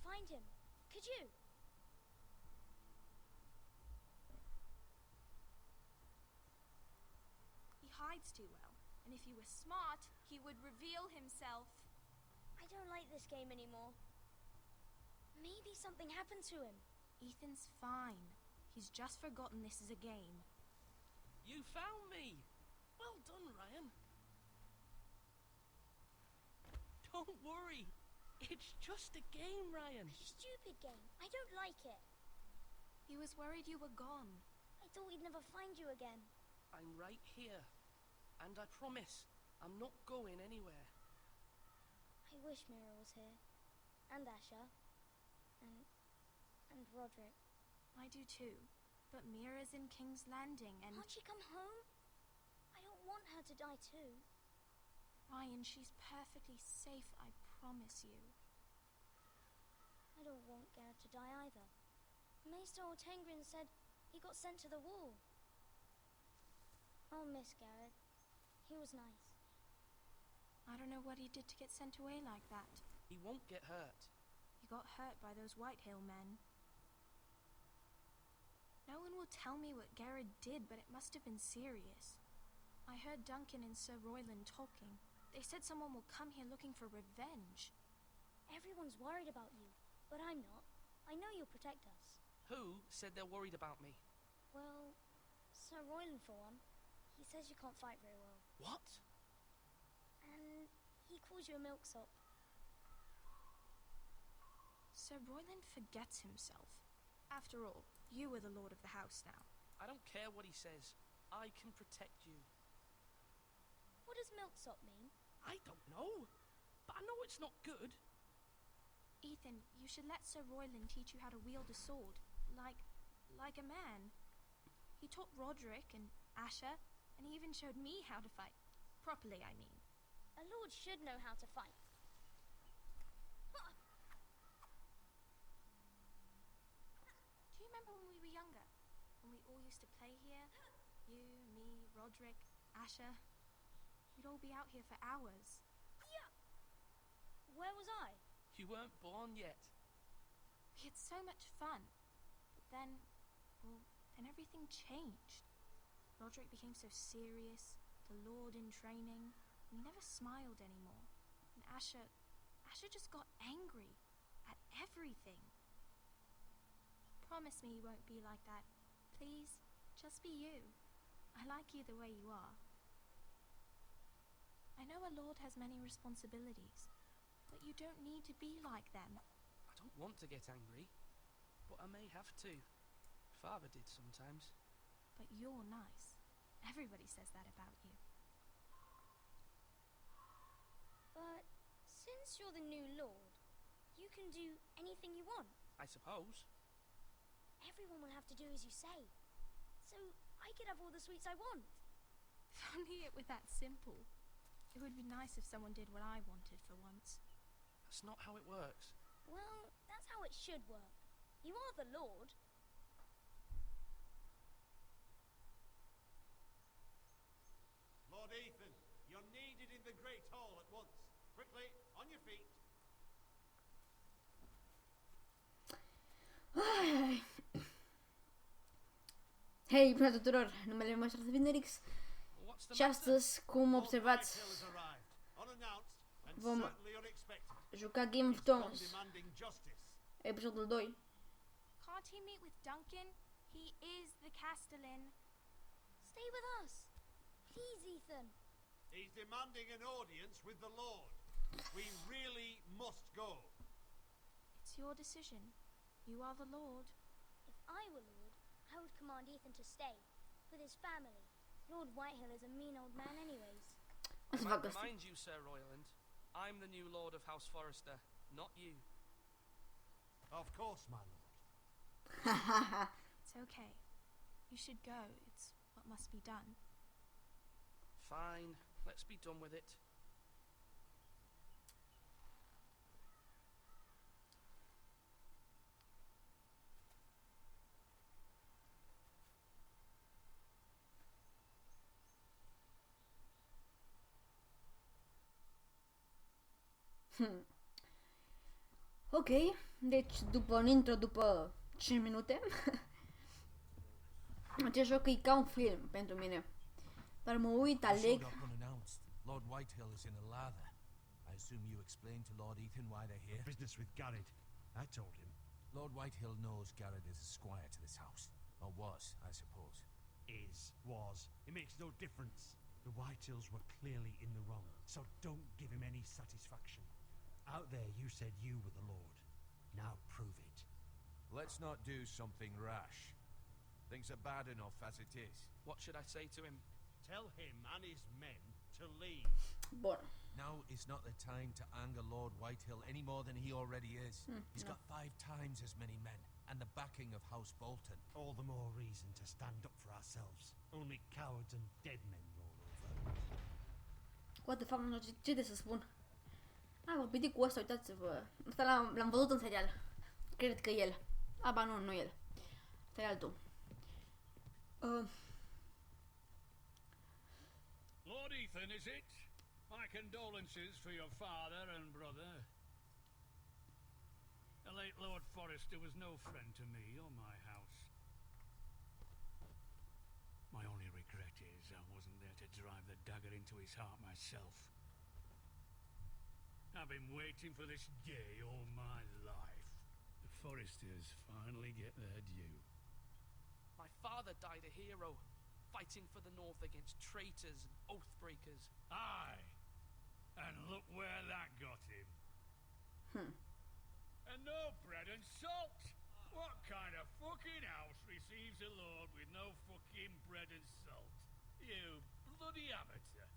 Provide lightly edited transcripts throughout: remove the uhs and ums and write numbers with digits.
find him. Could you? He hides too well, and if he were smart, he would reveal himself. I don't like this game anymore. Maybe something happened to him. Ethan's fine. He's just forgotten this is a game. You found me! Well done, Ryan. Don't worry. It's just a game, Ryan. A stupid game. I don't like it. He was worried you were gone. I thought we'd never find you again. I'm right here. And I promise, I'm not going anywhere. I wish Mira was here. And Asher. And Roderick. I do too. But Mira's in King's Landing and... Can't she come home? I don't want her to die too. Ryan, she's perfectly safe, I promise you. I don't want Garrett to die either. Maester Ortengrin said he got sent to the wall. I'll miss Garrett. He was nice. I don't know what he did to get sent away like that. He won't get hurt. He got hurt by those Whitehill men. No one will tell me what Garrett did, but it must have been serious. I heard Duncan and Sir Royland talking. They said someone will come here looking for revenge. Everyone's worried about you, but I'm not. I know you'll protect us. Who said they're worried about me? Well, Sir Royland for one. He says you can't fight very well. What? And he calls you a milksop. Sir Royland forgets himself. After all, you are the lord of the house now. I don't care what he says. I can protect you. What does milksop mean? I don't know, but I know it's not good. Ethan, you should let Sir Royland teach you how to wield a sword, like a man. He taught Roderick and Asher, and he even showed me how to fight. Properly, I mean. A lord should know how to fight. Do you remember when we were younger? When we all used to play here? You, me, Roderick, Asher. We'd all be out here for hours. Yeah. Where was I? You weren't born yet. We had so much fun. But then, well, then everything changed. Roderick became so serious, the Lord in training, and he never smiled anymore. And Asher just got angry at everything. Promise me you won't be like that. Please, just be you. I like you the way you are. I know a lord has many responsibilities, but you don't need to be like them. I don't want to get angry, but I may have to. Father did sometimes. But you're nice. Everybody says that about you. But since you're the new lord, you can do anything you want. I suppose. Everyone will have to do as you say. So I could have all the sweets I want. If only it were that simple. It would be nice if someone did what I wanted for once. That's not how it works. Well, that's how it should work. You are the lord. Lord Ethan, you're needed in the Great Hall at once. Quickly, on your feet. Hei, bună tuturor! Numele meu este Vinderix și astăzi, cum observați, vom juca Game of Thrones, episodul 2. Can't he meet with Duncan? He is the Castellan. Stay with us. Please, Ethan. He's demanding an audience with the Lord. We really must go. It's your decision. You are the Lord. If I were Lord, I would command Ethan to stay, with his family. Lord Whitehill is a mean old man anyways. I might remind you, Sir Royland, I'm the new Lord of House Forrester, not you. Of course, my lord. It's okay. You should go. It's what must be done. Fine, let's be done with it. Ok, Deci, după un intro, după 5 minute, acest joc e ca un film pentru mine. Dar mă uit, aleg... Lord Whitehill is in a lather. I assume you explained to Lord Ethan why they're here? Business with Garrett. I told him. Lord Whitehill knows Garrett is a squire to this house. Or was, I suppose. Was. It makes no difference. The Whitehills were clearly in the wrong, so don't give him any satisfaction. Out there you said you were the Lord. Now prove it. Let's not do something rash. Things are bad enough as it is. What should I say to him? Tell him and his men to leave. Bun. Now is not the time to anger Lord Whitehill any more than he already is. He's got 5 times as many men, and the backing of House Bolton. All the more reason to stand up for ourselves. Only cowards and dead men roll over. What the fuck, nu știu ce de să spun. Am vorbit cu ăsta, uitați-vă. Ăsta l-am văzut în serial. Cred că el. Aba nu el. Serial tu. Lord Ethan, is it? My condolences for your father and brother. The late Lord Forrester was no friend to me or my house. My only regret is I wasn't there to drive the dagger into his heart myself. I've been waiting for this day all my life. The Forresters finally get their due. My father died a hero, fighting for the North against traitors and oath-breakers. Aye, and look where that got him. And no bread and salt. What kind of fucking house receives a lord with no fucking bread and salt? You bloody amateur.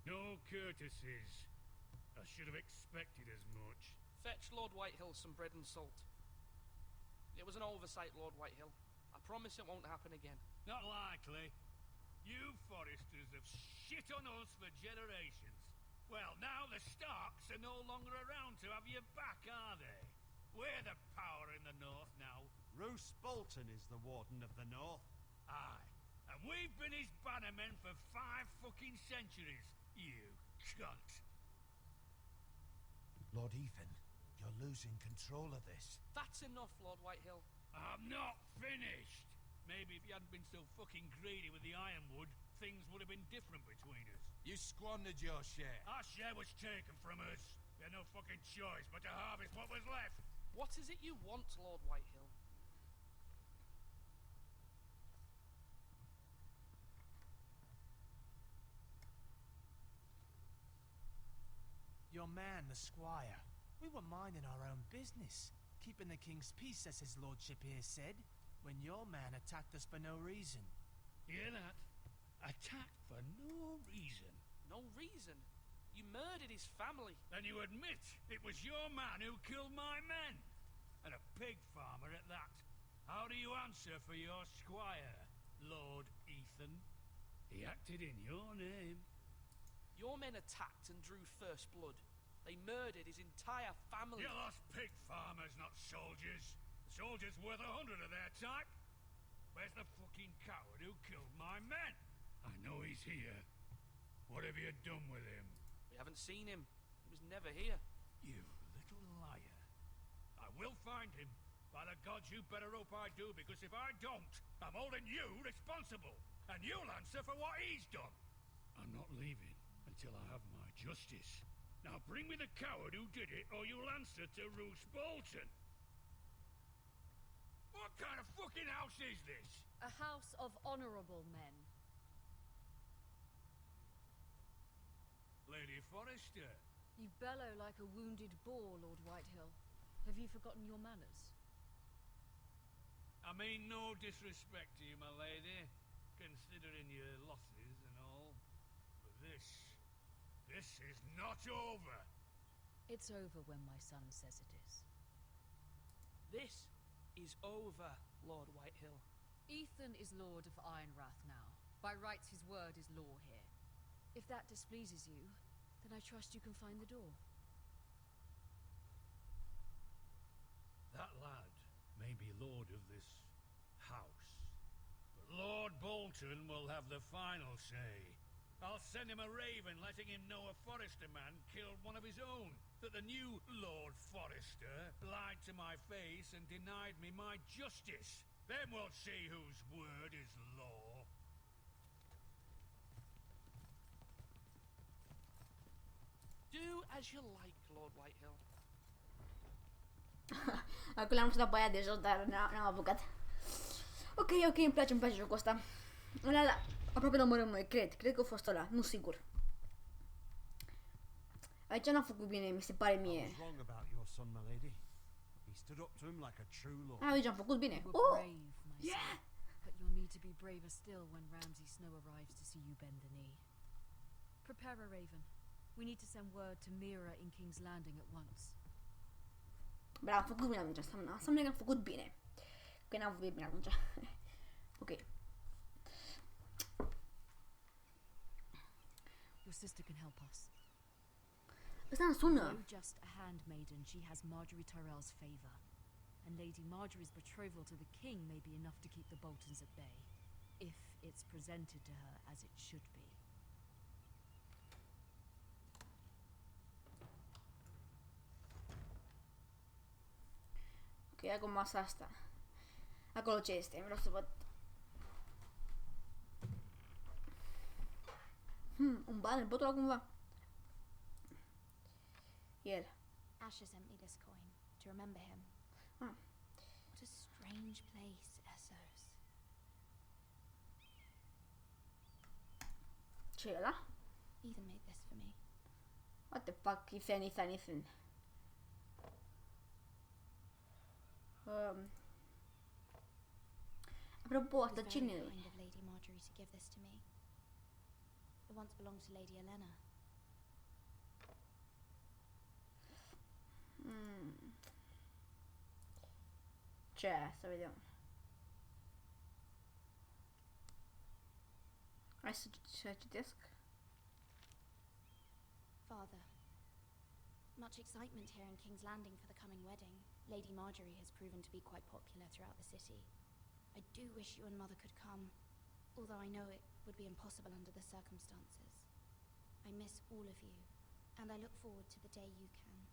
No courtesies. I should have expected as much. Fetch Lord Whitehill some bread and salt. It was an oversight, Lord Whitehill. I promise it won't happen again. Not likely. You Forresters have shit on us for generations. Well, now the Starks are no longer around to have your back, are they? We're the power in the north now. Roose Bolton is the warden of the north. Aye. And we've been his bannermen for 5 fucking centuries. You cunt. Lord Ethan, you're losing control of this. That's enough, Lord Whitehill. I'm not finished. Maybe if you hadn't been so fucking greedy with the ironwood, things would have been different between us. You squandered your share. Our share was taken from us. We had no fucking choice but to harvest what was left. What is it you want, Lord Whitehill? Your man, the squire. We were minding our own business, keeping the king's peace, as his lordship here said, when your man attacked us for no reason. Hear that? Attacked for no reason. No reason? You murdered his family. Then you admit it was your man who killed my men. And a pig farmer at that. How do you answer for your squire, Lord Ethan? He acted in your name. Your men attacked and drew first blood. They murdered his entire family. You lost pig farmers, not soldiers. The soldiers worth 100 of their type. Where's the fucking coward who killed my men? I know he's here. What have you done with him? We haven't seen him. He was never here. You little liar. I will find him. By the gods, you better hope I do, because if I don't, I'm holding you responsible. And you'll answer for what he's done. I'm not leaving until I have my justice. Now bring me the coward who did it, or you'll answer to Roose Bolton. What kind of fucking house is this? A house of honorable men. Lady Forrester. You bellow like a wounded boar, Lord Whitehill. Have you forgotten your manners? I mean no disrespect to you, my lady, considering your losses and all. But this is not over. It's over when my son says it is. This is over, Lord Whitehill. Ethan is Lord of Ironrath now. By rights his word is law here. If that displeases you, then I trust you can find the door. That lad may be lord of this house, but Lord Bolton will have the final say. I'll send him a raven letting him know a Forester man killed one of his own. That the new Lord Forester lied to my face and denied me my justice. Then we'll see whose word is law. Do as you like, Lord Whitehill. Acum l-am știut pe aia de jos, dar n-am apucat. Ok, îmi place jocul ăsta. Ăla, aproape l-omorâm noi, cred că a fost ăla, nu sigur. Aici n-a făcut bine, mi se pare mie. Aici am făcut bine. Oh! Yeah! But you'll need to be braver still when Ramsay Snow arrives to see you bend the knee. Prepare a raven. We need to send word to Mira in King's Landing at once. Bra, am făcut bine atunci, înseamnă că am făcut bine. Că n-am făcut bine atunci. Ok. Your sister can help us. Ăsta îmi sună. Though just a handmaiden, she has Marjorie Tyrell's favor. And Lady Marjorie's betrothal to the king may be enough to keep the Boltons at bay, if it's presented to her as it should be. Ok, acum masa asta. Acolo ce este? Vreau să văd. Un ban, îl pot lua cumva? El. Asher sent me this coin to remember him. Ah. What a strange place, Essos. Ce e ăla? Ethan made this for me. What the fuck, if anything. Apropo, asta It was cine very e? kind of Lady Marjorie to give this to me. It once belonged to Lady Elena. Ce? Să vedem. Hai să citesc. Father, much excitement here in King's Landing for the coming wedding. Lady Marjorie has proven to be quite popular throughout the city. I do wish you and Mother could come, although I know it would be impossible under the circumstances. I miss all of you, and I look forward to the day you can.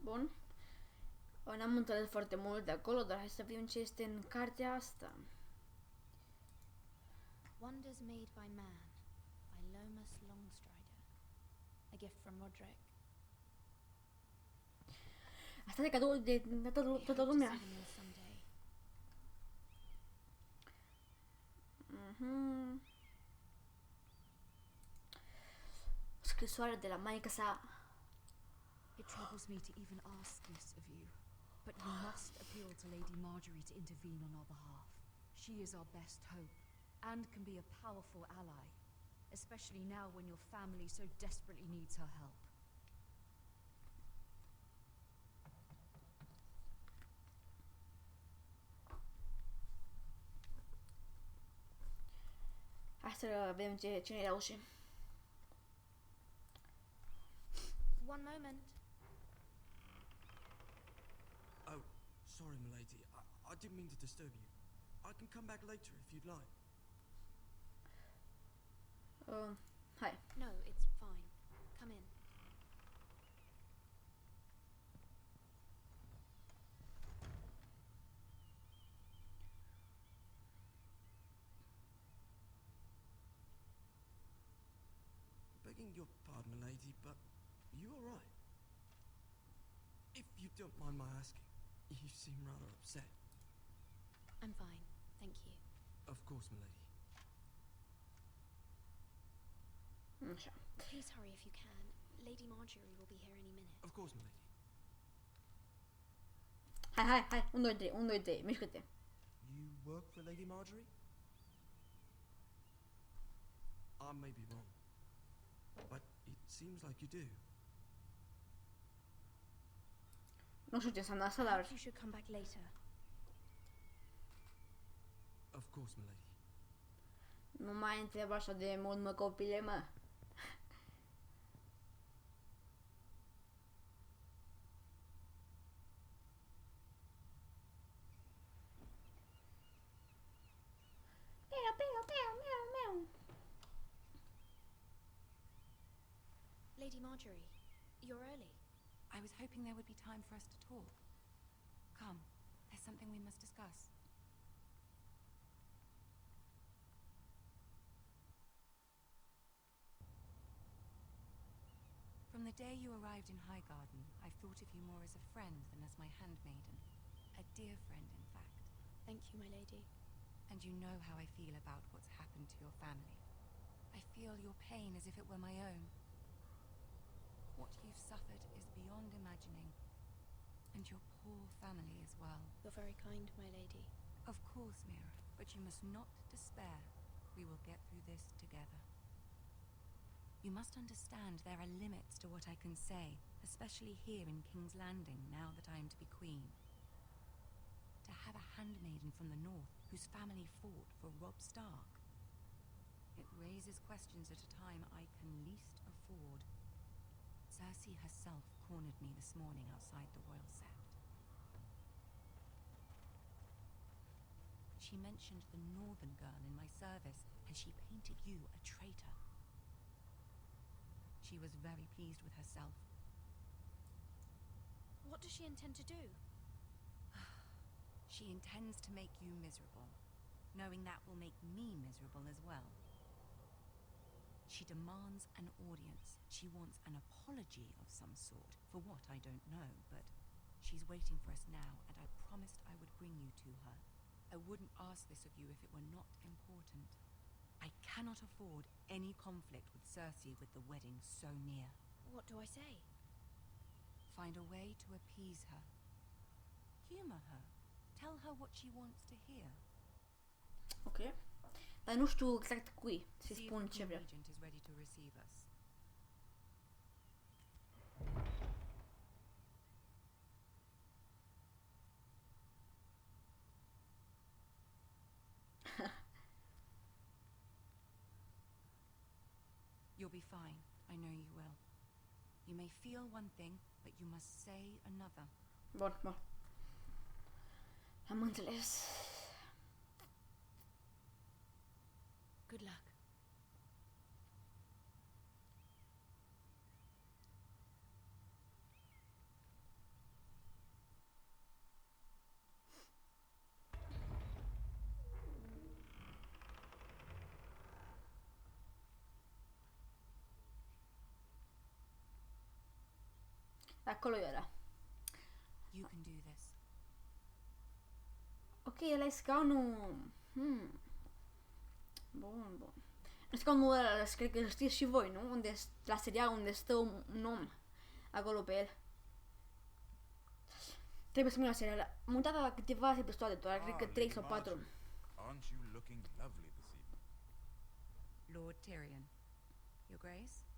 Bun. N-am înțeles foarte mult de acolo, dar hai să vedem ce este în cartea asta. Wonders Made by Man by Lomas Longstrider. A gift from Roderick. Asta e cadoul de toată lumea. Scrisoare de la maică sa. It troubles me to even ask this of you, but you must appeal to Lady Marjorie to intervene on our behalf. She is our best hope, and can be a powerful ally, especially now when your family so desperately needs her help. Hai să vedem cine e la ușă. One moment. Oh, sorry, milady. I didn't mean to disturb you. I can come back later if you'd like. Hai. No, it's fine. Come in. Begging your pardon, milady, but you all right? If you don't mind my asking, you seem rather upset. I'm fine, thank you. Of course, milady. Așa. Please hurry if you can. Lady Marjorie will be here any minute. Of course, milady. Hai. 1, 2, 3, 1, 2, 3, mișcă-te. You work for Lady Marjorie? I may be wrong, but it seems like you do. Nu știu ce înseamnă asta, dar... You should come back later. Of course, milady. Nu mai întreb așa de mult, mă, copile, mă. Meow, meow, meow. Lady Marjorie, you're early. I was hoping there would be time for us to talk. Come, there's something we must discuss. From the day you arrived in Highgarden, I've thought of you more as a friend than as my handmaiden. A dear friend, in fact. Thank you, my lady. And you know how I feel about what's happened to your family. I feel your pain as if it were my own. What you've suffered is beyond imagining. And your poor family as well. You're very kind, my lady. Of course, Mira, but you must not despair. We will get through this together. You must understand there are limits to what I can say, especially here in King's Landing, now that I am to be queen. To have a handmaiden from the north whose family fought for Robb Stark. It raises questions at a time I can least afford. Cersei herself cornered me this morning outside the Royal Sept. She mentioned the northern girl in my service, and she painted you a traitor. She was very pleased with herself. What does she intend to do? She intends to make you miserable, knowing that will make me miserable as well. She demands an audience. She wants an apology of some sort, for what I don't know, but she's waiting for us now, and I promised I would bring you to her. I wouldn't ask this of you if it were not important. I cannot afford any conflict with Cersei with the wedding so near. What do I say? Find a way to appease her. Humor her. Tell her what she wants to hear. Ok. Dar nu știu exact cui să-i See if spun the ce vrea. regent is ready to receive us. You'll be fine. I know you will. You may feel one thing, but you must say another. Bun, bun. Am înțeles. Good luck. Acolo e ăla. You can do this. Ok, ăla e scaunul... Bun, bun. Scaunul ăla, cred că îl știți și voi, nu? Unde, la serial unde stă un om acolo pe el. Trebuie să mă uit la serial. Am uitat la câteva episoade doar, cred că 3 sau 4. Aren't you looking lovely this evening? Lord Tyrion. Your Grace?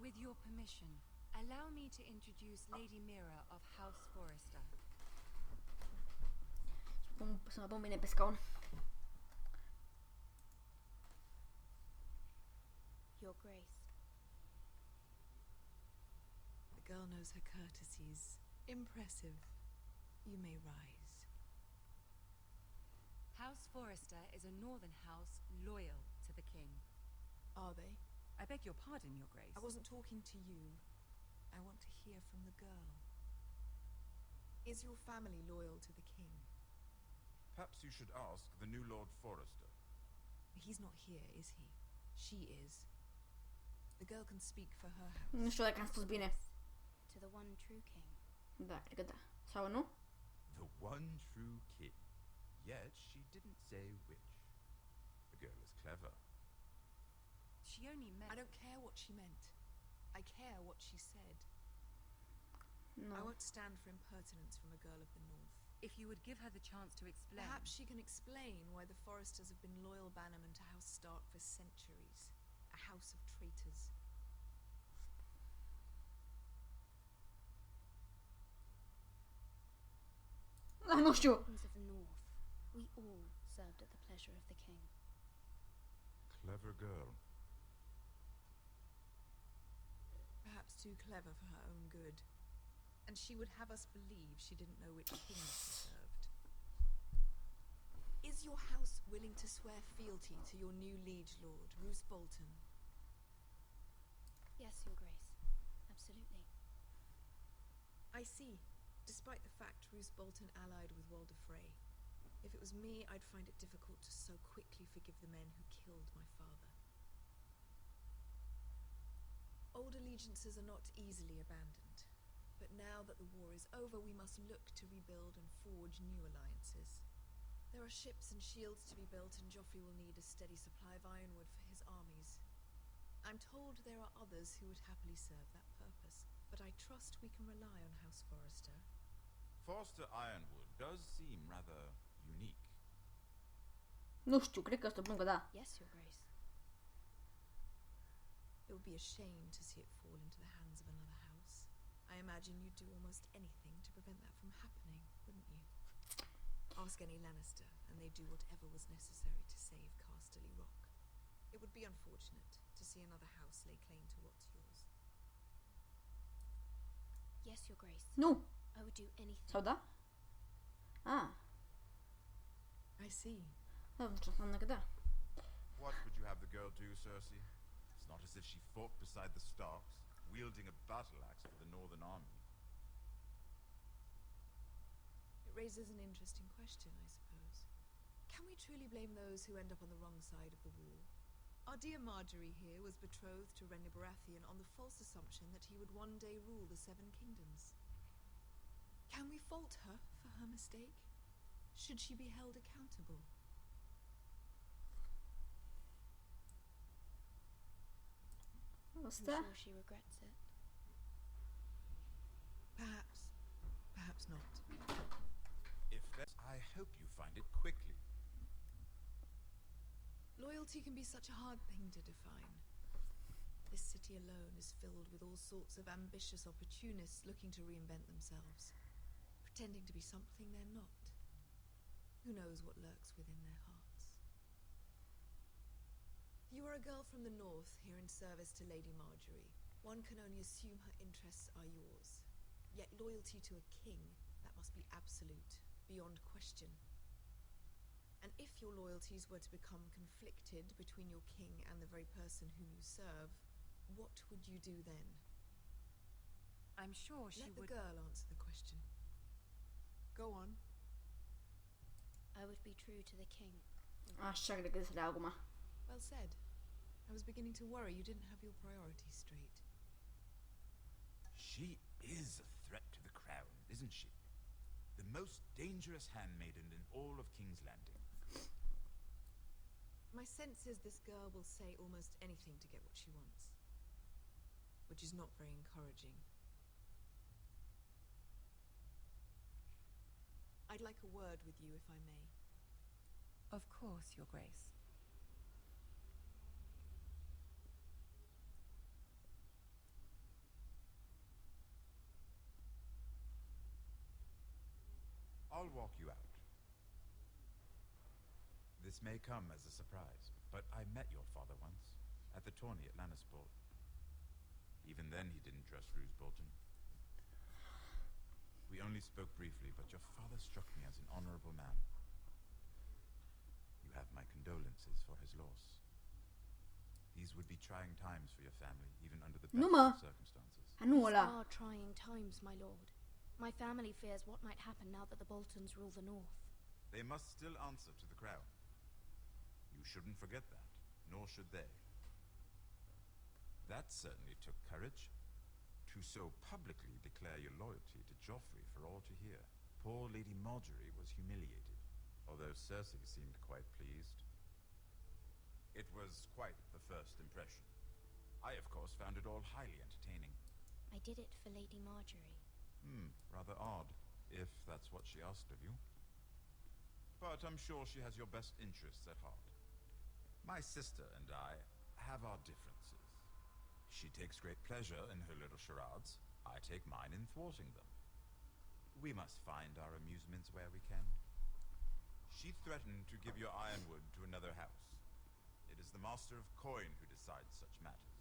With your permission, allow me to introduce Lady Mira of House Forrester. Să mă pun bine pe scaun. Your Grace. The girl knows her courtesies. Impressive. You may rise. House Forrester is a northern house loyal to the king. Are they? I beg your pardon, Your Grace. I wasn't talking to you. I want to hear from the girl. Is your family loyal to the king? Perhaps you should ask the new Lord Forrester. He's not here, is he? She is. The girl can speak for her house. Nu știu dacă am spus bine. To the one true king. Da, cred că da. Sau nu? The one true king. Yet she didn't say which. The girl is clever. She only meant... I don't care what she meant. I care what she said. No. I won't stand for impertinence from a girl of the north. If you would give her the chance to explain... Perhaps she can explain why the Forresters have been loyal bannermen to House Stark for centuries. A house of traitors. Nu știu. Kings of the north. We all served at the pleasure of the king. Clever girl. Perhaps too clever for her own good. And she would have us believe she didn't know which king she served. Is Is your house willing to swear fealty to your new liege lord, Roose Bolton? Yes, Your Grace. Absolutely. I see. Despite the fact Roose Bolton allied with Walder Frey, if it was me, I'd find it difficult to so quickly forgive the men who killed my father. Old allegiances are not easily abandoned, but now that the war is over, we must look to rebuild and forge new alliances. There are ships and shields to be built, and Joffrey will need a steady supply of ironwood for his armies. I'm told there are others who would happily serve that purpose, but I trust we can rely on House Forrester. Forster Ironwood does seem rather unique. Nu știu, cred că stăpân că da. Yes, Your Grace. It would be a shame to see it fall into the hands of another house. I imagine you'd do almost anything to prevent that from happening, wouldn't you? Ask any Lannister, and they'd do whatever was necessary to save Casterly Rock. It would be unfortunate to see another house lay claim to what's yours. Yes, Your Grace. Nu. I would do anything. Sau da? Ah. I see. Da, nu știu, înseamnă că da. What would you have the girl do, Cersei? It's not as if she fought beside the Starks, wielding a battle axe for the Northern Army. It raises an interesting question, I suppose. Can we truly blame those who end up on the wrong side of the war? Our dear Marjorie here was betrothed to Renly Baratheon on the false assumption that he would one day rule the Seven Kingdoms. Can we fault her for her mistake? Should she be held accountable? I'm Asta? sure she regrets it. Perhaps. Perhaps not. If that's, I hope you find it quickly. Loyalty can be such a hard thing to define. This city alone is filled with all sorts of ambitious opportunists looking to reinvent themselves, pretending to be something they're not. Who knows what lurks within their hearts? You are a girl from the north, here in service to Lady Marjorie. One can only assume her interests are yours. Yet loyalty to a king, that must be absolute, beyond question. And if your loyalties were to become conflicted between your king and the very person whom you serve, what would you do then? I'm sure she Let would... the girl answer the question. Go on. I would be true to the king. Așa cred că se acum. Well said. I was beginning to worry you didn't have your priorities straight. She is a threat to the crown, isn't she? The most dangerous handmaiden in all of King's Landing. My sense is this girl will say almost anything to get what she wants. Which is not very encouraging. I'd like a word with you, if I may. Of course, Your Grace. I'll walk you out. This may come as a surprise, but I met your father once, at the tourney at Lannisport. Even then he didn't trust Roose Bolton. We only spoke briefly, but your father struck me as an honorable man. You have my condolences for his loss. These would be trying times for your family, even under the best of circumstances. Nu ăla. These are trying times, my lord. My family fears what might happen now that the Boltons rule the north. They must still answer to the crown. You shouldn't forget that, nor should they. That certainly took courage. To so publicly declare your loyalty to Joffrey for all to hear. Poor Lady Marjorie was humiliated, although Cersei seemed quite pleased. It was quite the first impression. I, of course, found it all highly entertaining. I did it for Lady Marjorie. Rather odd, if that's what she asked of you. But I'm sure she has your best interests at heart. My sister and I have our differences. She takes great pleasure in her little charades. I take mine in thwarting them. We must find our amusements where we can. She threatened to give your ironwood to another house. It is the Master of Coin who decides such matters.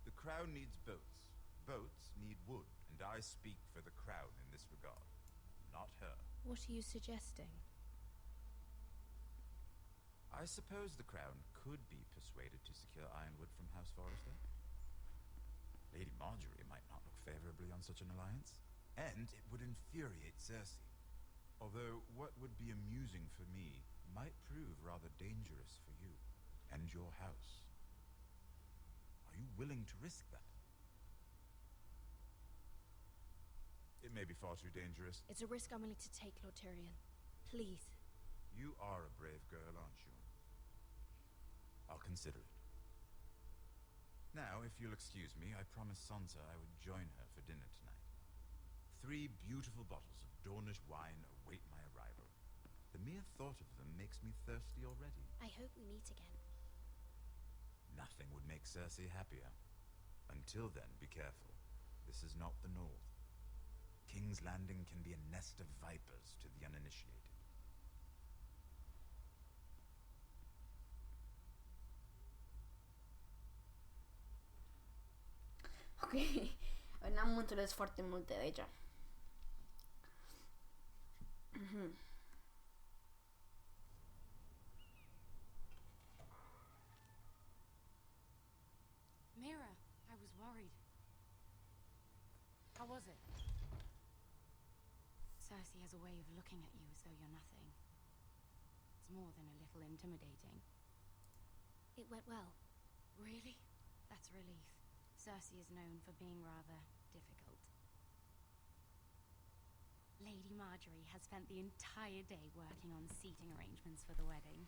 The crown needs boats. Boats need wood, and I speak for the crown in this regard, not her. What are you suggesting? I suppose the crown could be persuaded to secure Ironwood from House Forrester. Lady Marjorie might not look favorably on such an alliance, and it would infuriate Cersei. Although what would be amusing for me might prove rather dangerous for you and your house. Are you willing to risk that? It may be far too dangerous. It's a risk I'm willing to take, Lord Tyrion. Please. You are a brave girl, aren't you? I'll consider it. Now, if you'll excuse me, I promised Sansa I would join her for dinner tonight. 3 beautiful bottles of Dornish wine await my arrival. The mere thought of them makes me thirsty already. I hope we meet again. Nothing would make Cersei happier. Until then, be careful. This is not the North. King's Landing can be a nest of vipers to the uninitiated. Ok, n-am înțeles foarte multe de aici. Mira, I was worried. How was it? Cersei has a way of looking at you as though you're nothing. It's more than a little intimidating. It went well. Really? That's a relief. Cersei is known for being rather difficult. Lady Marjorie has spent the entire day working on seating arrangements for the wedding.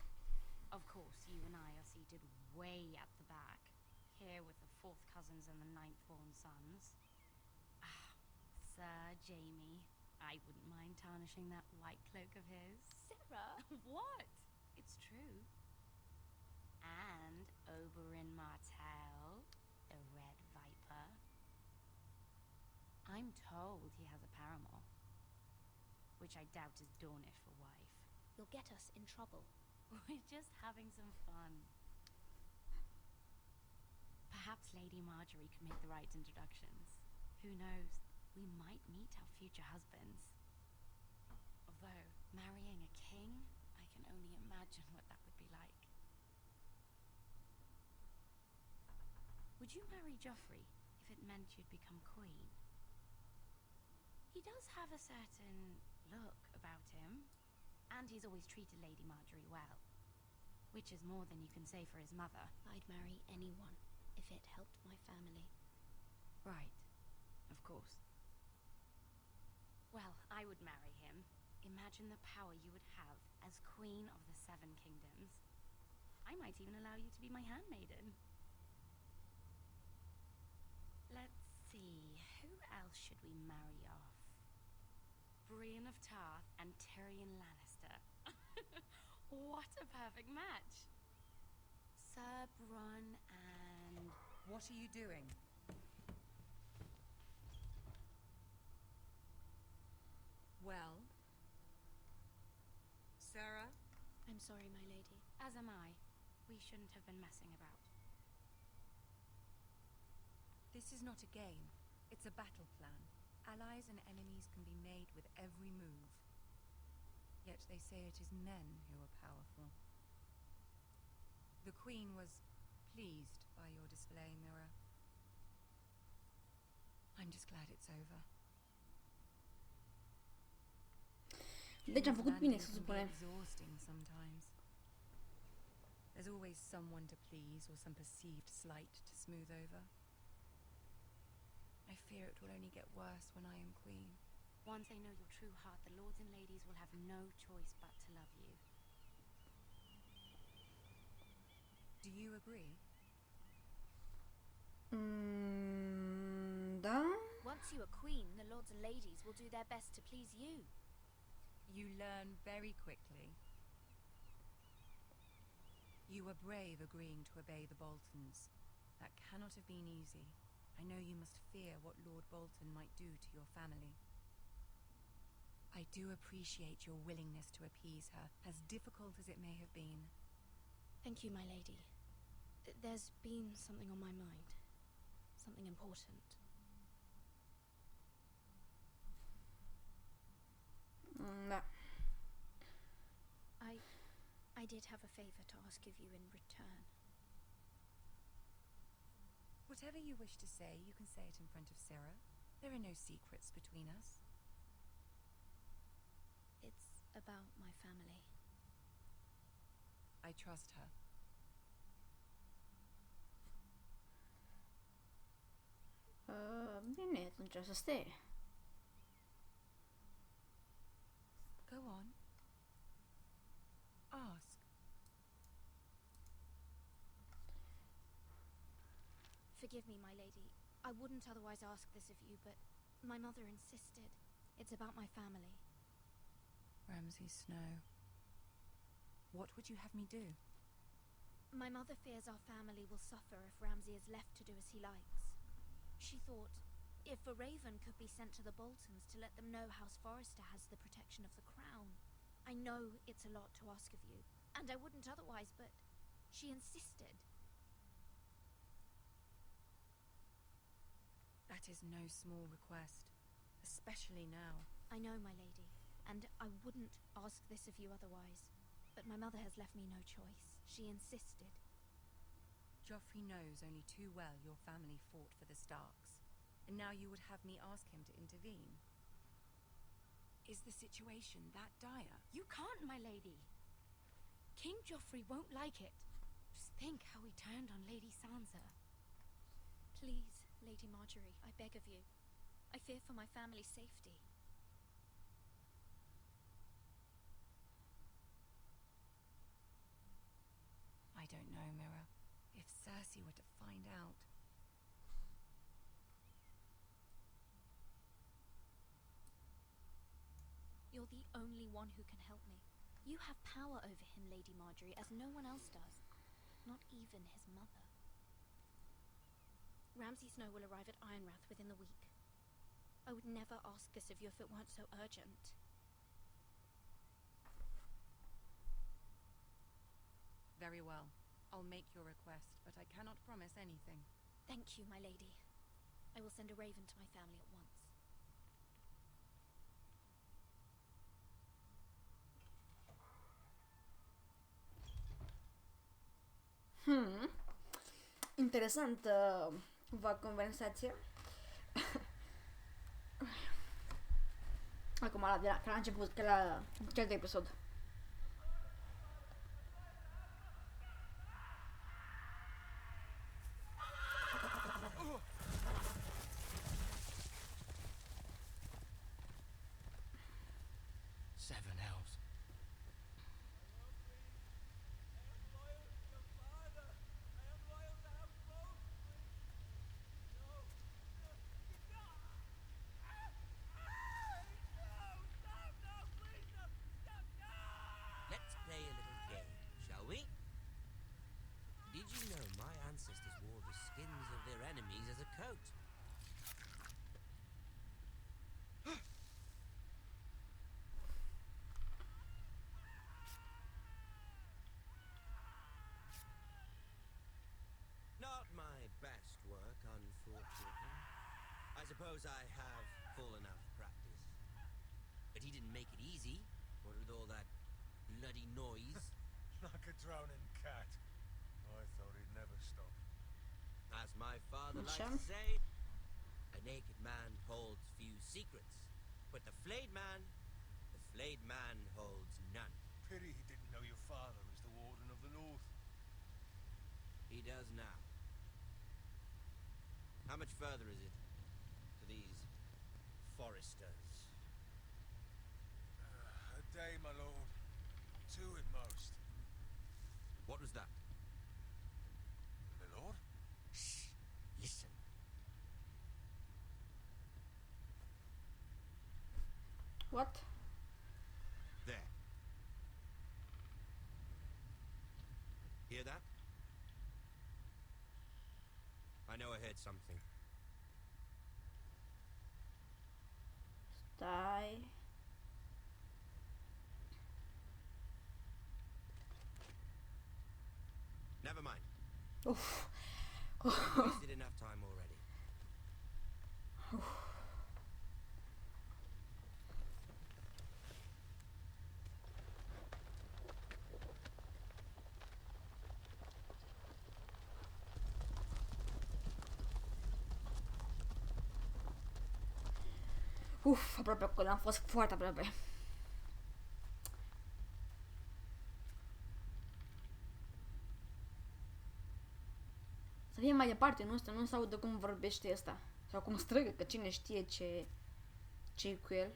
Of course, you and I are seated way at the back, here with the 4th cousins and the 9th-born sons. Ah, Sir Jaime, I wouldn't mind tarnishing that white cloak of his. Sarah! What? It's true. And Oberyn Martell, the Red Viper. I'm told he has a paramour, which I doubt is Dornish for wife. You'll get us in trouble. We're just having some fun. Perhaps Lady Marjorie could make the right introductions. Who knows? We might meet our future husbands. Although, marrying a king, I can only imagine what that would be like. Would you marry Joffrey if it meant you'd become queen? He does have a certain look about him, and he's always treated Lady Marjorie well, which is more than you can say for his mother. I'd marry anyone if it helped my family. Right, of course. Well, I would marry him. Imagine the power you would have as Queen of the 7 Kingdoms. I might even allow you to be my handmaiden. Let's see, who else should we marry off? Brienne of Tarth and Tyrion Lannister. What a perfect match! Sir Bronn and... What are you doing? Well? Sarah? I'm sorry, my lady. As am I. We shouldn't have been messing about. This is not a game. It's a battle plan. Allies and enemies can be made with every move. Yet they say it is men who are powerful. The Queen was pleased by your display, Mira. I'm just glad it's over. Deci am făcut bine, să supune. Exhausting sometimes. There's always someone to please or some perceived slight to smooth over. I fear it will only get worse when I am queen. Once they know your true heart, the lords and ladies will have no choice but to love you. Do you agree? Da? Once you are queen, the lords and ladies will do their best to please you. You learn very quickly. You were brave agreeing to obey the Boltons. That cannot have been easy. I know you must fear what Lord Bolton might do to your family. I do appreciate your willingness to appease her, as difficult as it may have been. Thank you, my lady. There's been something on my mind. Something important. Da. I I did have a favor to ask of you in return. Whatever you wish to say, you can say it in front of Sarah. There are no secrets between us. It's about my family. I trust her. Bine, atunci să stea. Go on. Ask. Forgive me, my lady. I wouldn't otherwise ask this of you, but my mother insisted. It's about my family. Ramsay Snow. What would you have me do? My mother fears our family will suffer if Ramsay is left to do as he likes. She thought, if a raven could be sent to the Boltons to let them know House Forrester has the protection of the crown. I know it's a lot to ask of you, and I wouldn't otherwise, but she insisted. That is no small request, especially now. I know, my lady, and I wouldn't ask this of you otherwise, but my mother has left me no choice. She insisted. Joffrey knows only too well your family fought for the Starks, and now you would have me ask him to intervene. Is the situation that dire? You can't, my lady. King Joffrey won't like it. Just think how he turned on Lady Sansa. Please, Lady Marjorie, I beg of you. I fear for my family's safety. I don't know, Mira. If Cersei were to find out... You're the only one who can help me. You have power over him, Lady Marjorie, as no one else does. Not even his mother. Ramsay Snow will arrive at Ironrath within the week. I would never ask this of you if it weren't so urgent. Very well. I'll make your request, but I cannot promise anything. Thank you, my lady. I will send a raven to my family at once. Interesantă conversație. Acum la început, că la cel de episod. Seven elves. Let's play a little game, shall we? Did you know my ancestors wore the skins of their enemies as a coat? Not my best work, unfortunately. I suppose I have full enough practice. But he didn't make it easy, what with all that bloody noise. Like a drowning cat. I thought he'd never stop. As my father likes Sure. to say, a naked man holds few secrets, but the flayed man holds none. Pity he didn't know your father was the Warden of the North. He does now. How much further is it to these foresters? A day, my lord. 2 at most. What was that? My lord? Shh! Listen. What? There. Hear that? I know I heard something. Stai. Never mind. Uf. Wasted enough time already. Aproape acolo, am fost foarte aproape. Să fie mai departe, nu se audă cum vorbește ăsta. Sau cum strigă, că cine știe ce-i cu el.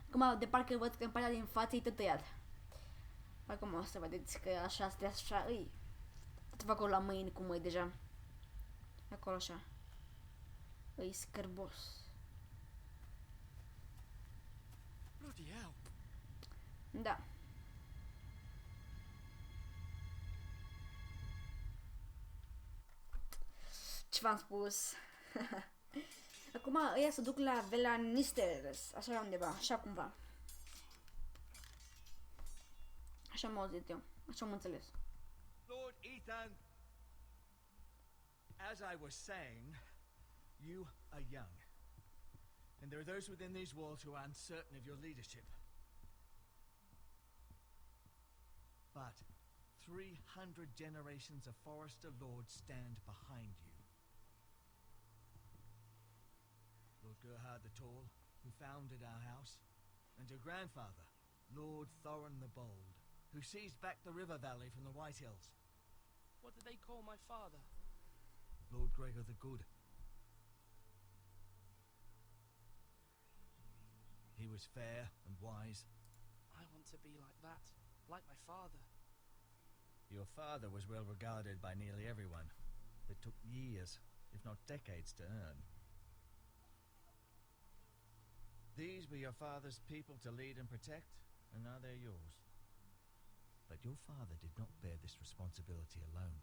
Acum, de parcă văd că în partea din față e tătăiat. Acum o să vedeți că așa stă așa, îi. Tot acolo la mâini cum e deja. Acolo așa. Îi scârbos. Bloody hell. Da. Ce v-am spus? Acum ăia se duc la Vela Nisteres, așa undeva, așa cumva. Așa am auzit eu, așa am înțeles. Lord Ethan, as I was saying, you are young. And there are those within these walls who are uncertain of your leadership. But 300 generations of Forester Lords stand behind you. Lord Gerhard the Tall, who founded our house, and your grandfather, Lord Thorin the Bold, who seized back the river valley from the White Hills. What did they call my father? Lord Gregor the Good. He was fair and wise. I want to be like that, like my father. Your father was well regarded by nearly everyone. It took years, if not decades, to earn. These were your father's people to lead and protect, and now they're yours. But your father did not bear this responsibility alone.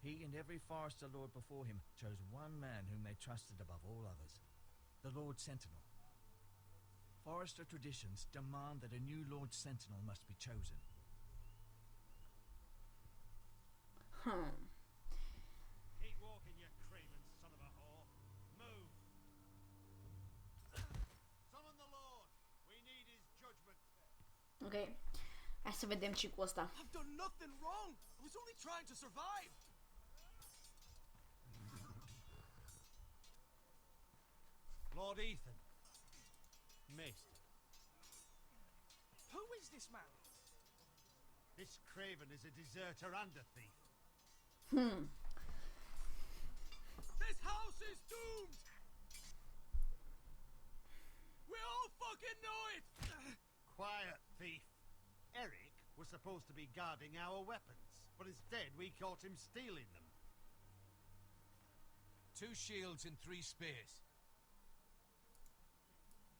He and every Forester Lord before him chose one man whom they trusted above all others, the Lord Sentinel. Forester traditions demand that a new Lord Sentinel must be chosen. Keep walking, you craven son of a whore. Move. Summon the Lord. We need his judgment. Ok. Hai să vedem ce cu ăsta. I've done nothing wrong. I was only trying to survive. Lord Ethan. Maester. Who is this man? This craven is a deserter and a thief. This house is doomed. We all fucking know it. Quiet, thief. Eric was supposed to be guarding our weapons, but instead we caught him stealing them. 2 shields and 3 spears.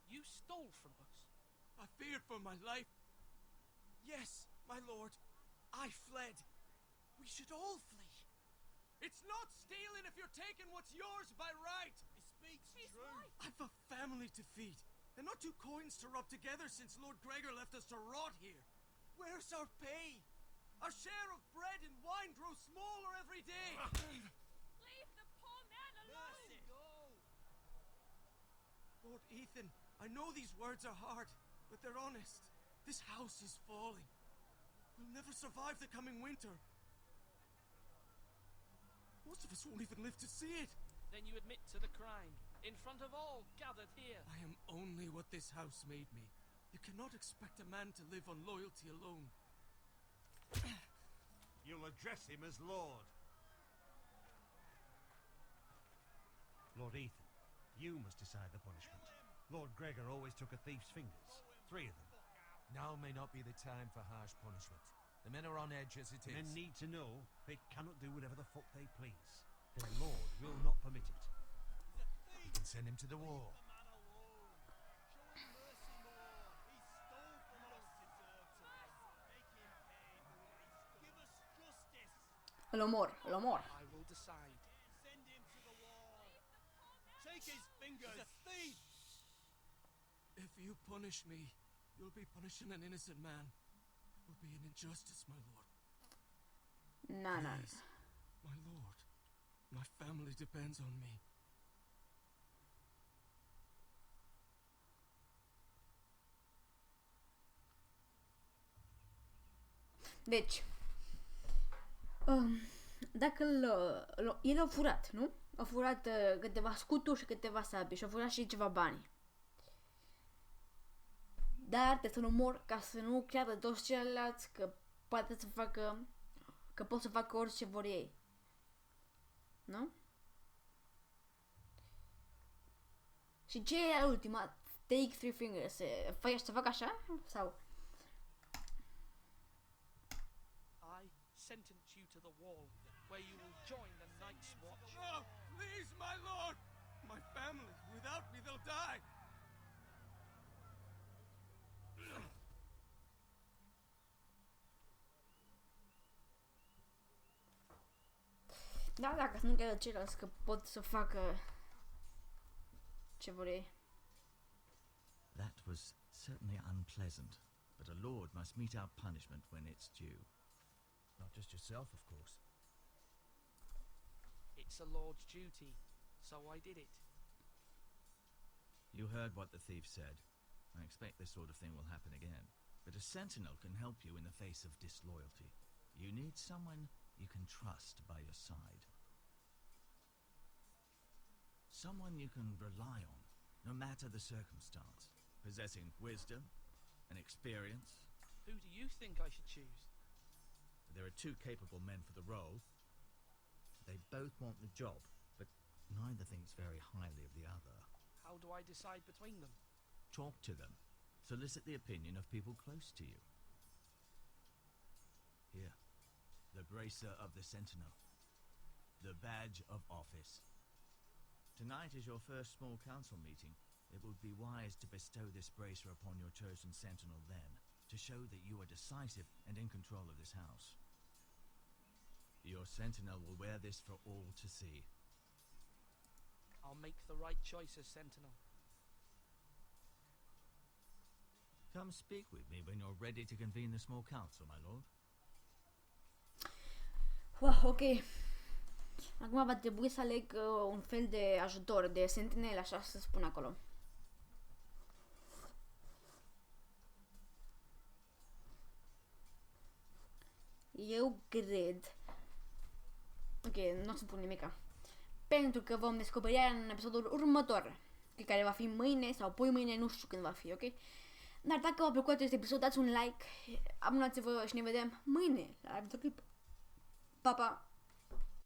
You stole from us. I feared for my life. Yes, my lord. I fled. We should all flee. It's not stealing if you're taking what's yours by right. He speaks true. I've a family to feed, and not 2 coins to rub together since Lord Gregor left us to rot here. Where's our pay? Our share of bread and wine grows smaller every day. Leave the poor man alone! Mercy. Lord Ethan, I know these words are hard, but they're honest. This house is falling. We'll never survive the coming winter. Most of us won't even live to see it. Then you admit to the crime, in front of all gathered here. I am only what this house made me. You cannot expect a man to live on loyalty alone. You'll address him as Lord. Lord Ethan, you must decide the punishment. Lord Gregor always took a thief's fingers. 3 of them. Now may not be the time for harsh punishment. The men are on edge as it is. Men need to know they cannot do whatever the fuck they please. Their Lord will not permit it. You can send him to the wall. Îl omor, îl omor. I will decide. Send him to the wall. Take his fingers. He's a thief. If you punish me, you'll be punishing an innocent man. It will be an injustice, my lord. Na, na. Please, my lord, my family depends on me. Deci, dacă el a furat, nu? A furat câteva scuturi și câteva sabii și a furat și ceva bani. dar trebuie să-l omor ca să nu creadă toți ceilalți că poate să facă, că pot să facă orice vor ei. Nu? Și ce e ultima? Take three fingers. Să fac așa? Sau? I sentence you to the wall, where you will join the Night's Watch. No! Please, my lord! My family, without me, they'll die! Da, dacă să nu credă ceilalți că pot să facă ce vor ei. That was certainly unpleasant, but a lord must mete out punishment when it's due. Not just yourself, of course. It's a lord's duty, so I did it. You heard what the thief said. I expect this sort of thing will happen again. But a sentinel can help you in the face of disloyalty. You need someone you can trust by your side. Someone you can rely on, no matter the circumstance. Possessing wisdom and experience. Who do you think I should choose? There are two capable men for the role. They both want the job, but neither thinks very highly of the other. How do I decide between them? Talk to them. Solicit the opinion of people close to you. Here, the bracer of the sentinel. The badge of office. Tonight is your first small council meeting. It would be wise to bestow this bracer upon your chosen sentinel then, to show that you are decisive and in control of this house. Your sentinel will wear this for all to see. I'll make the right choice as sentinel. Come speak with me when you're ready to convene the small council, my lord. Wow, ok. Acum va trebui să aleg un fel de ajutor, de sentinel, așa să spun acolo. Eu cred... Ok, nu o să pun nimica. Pentru că vom descoperi iar în episodul următor, care va fi mâine sau poi mâine, nu știu când va fi, ok? Dar dacă v-a plăcut acest episod, dați un like, abonați-vă și ne vedem mâine la videoclip. Pa, pa!